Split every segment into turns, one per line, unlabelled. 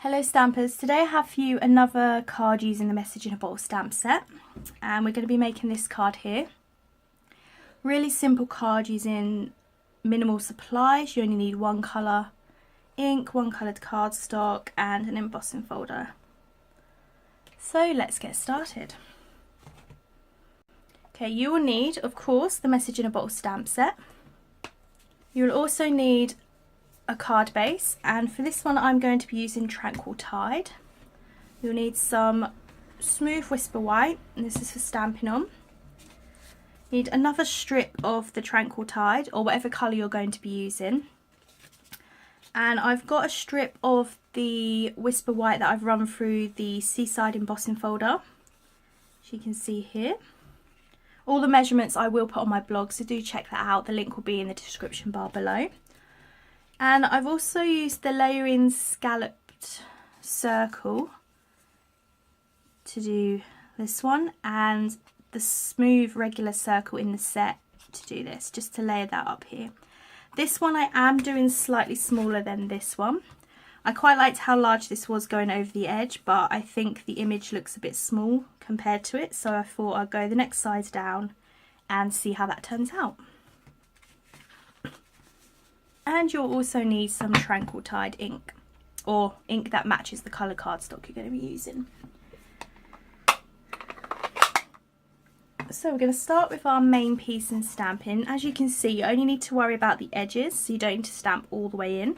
Hello Stampers, today I have for you another card using the Message in a Bottle stamp set, and we're going to be making this card here. Really simple card using minimal supplies. You only need one colour ink, one coloured cardstock and an embossing folder. So let's get started. Okay, you will need, of course, the Message in a Bottle stamp set. You will also need a card base, and for this one I'm going to be using Tranquil Tide. You'll need some smooth Whisper White, and this is for stamping on. You need another strip of the Tranquil Tide, or whatever colour you're going to be using. And I've got a strip of the Whisper White that I've run through the Seaside embossing folder, as you can see here. All the measurements I will put on my blog, so do check that out. The link will be in the description bar below. And I've also used the layering scalloped circle to do this one, and the smooth regular circle in the set to do this, just to layer that up here. This one I am doing slightly smaller than this one. I quite liked how large this was going over the edge, but I think the image looks a bit small compared to it, so I thought I'd go the next size down and see how that turns out. And you'll also need some Tranquil Tide ink, or ink that matches the colour cardstock you're going to be using. So we're going to start with our main piece in stamping. As you can see, you only need to worry about the edges, so you don't need to stamp all the way in.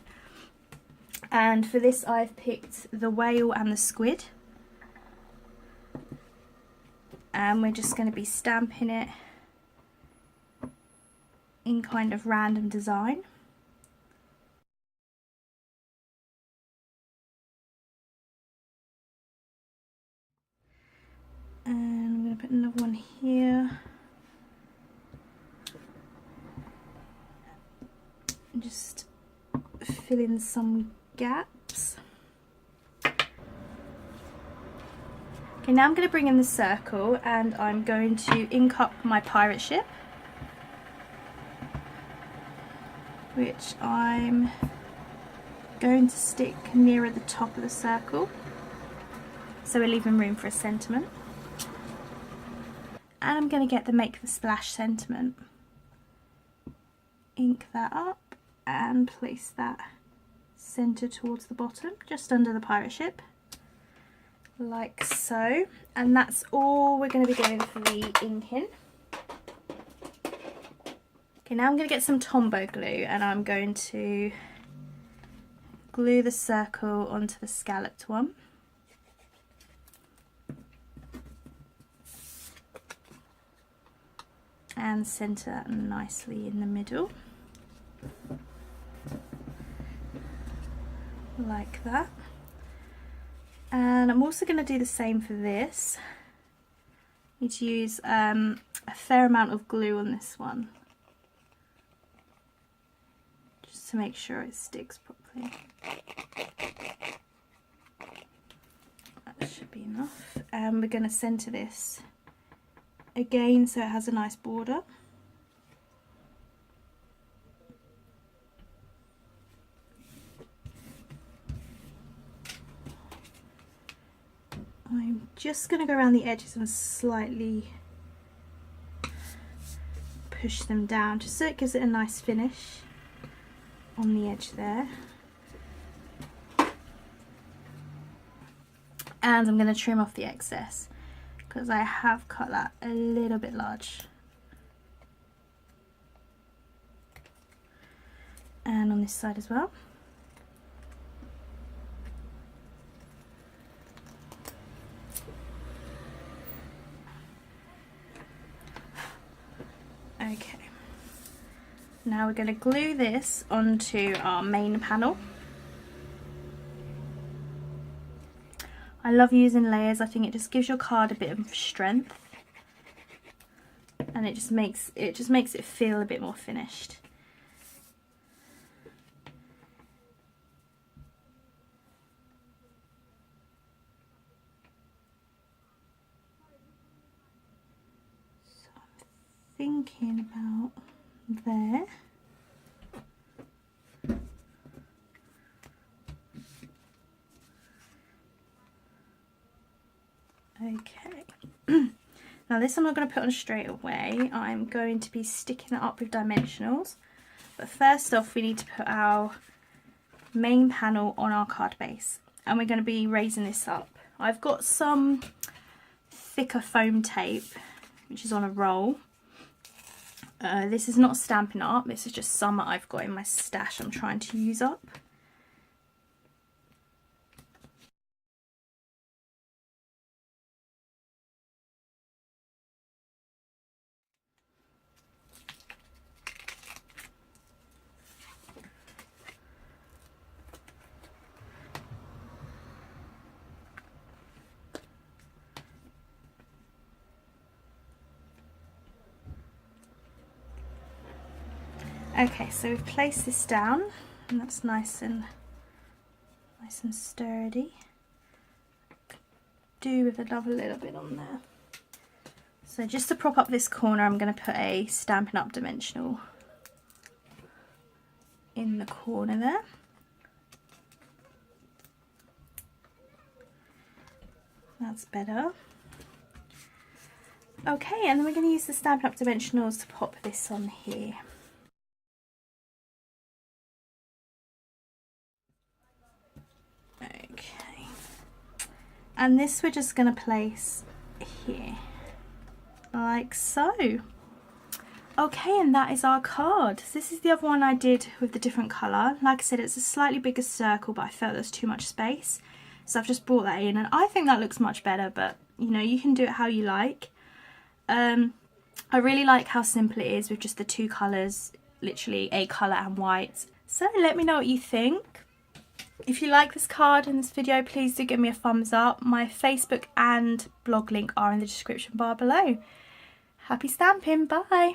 And for this I've picked the whale and the squid. And we're just going to be stamping it in kind of random design. And I'm going to put another one here. And just fill in some gaps. Okay, now I'm going to bring in the circle, and I'm going to ink up my pirate ship, which I'm going to stick nearer the top of the circle, so we're leaving room for a sentiment. And I'm going to get the Make the Splash sentiment. Ink that up and place that centre towards the bottom, just under the pirate ship, like so. And that's all we're going to be doing for the inking. Okay, now I'm going to get some Tombow glue, and I'm going to glue the circle onto the scalloped one. And centre that nicely in the middle, like that. And I'm also going to do the same for this. Need to use a fair amount of glue on this one, just to make sure it sticks properly. That should be enough. And we're going to centre this again so it has a nice border. I'm just going to go around the edges and slightly push them down, just so it gives it a nice finish on the edge there. And I'm going to trim off the excess, because I have cut that a little bit large. And on this side as well. Okay. Now we're going to glue this onto our main panel. I love using layers. I think it just gives your card a bit of strength, and it just makes it feel a bit more finished. So I'm thinking about there. Now this I'm not going to put on straight away. I'm going to be sticking it up with dimensionals. But first off we need to put our main panel on our card base. And we're going to be raising this up. I've got some thicker foam tape, which is on a roll. This is not Stampin' Up, this is just some that I've got in my stash I'm trying to use up. Okay, so we've placed this down and that's nice and sturdy. Do with another little bit on there. So just to prop up this corner I'm going to put a Stampin' Up dimensional in the corner there. That's better. Okay, and then we're going to use the Stampin' Up dimensionals to pop this on here. Okay, and this we're just going to place here, like so. Okay, and that is our card. So this is the other one I did with the different colour. Like I said, it's a slightly bigger circle, but I felt there's too much space. So I've just brought that in, and I think that looks much better, but you know, you can do it how you like. I really like how simple it is with just the two colours, literally a colour and white. So let me know what you think. If you like this card and this video, please do give me a thumbs up. My Facebook and blog link are in the description bar below. Happy stamping, bye!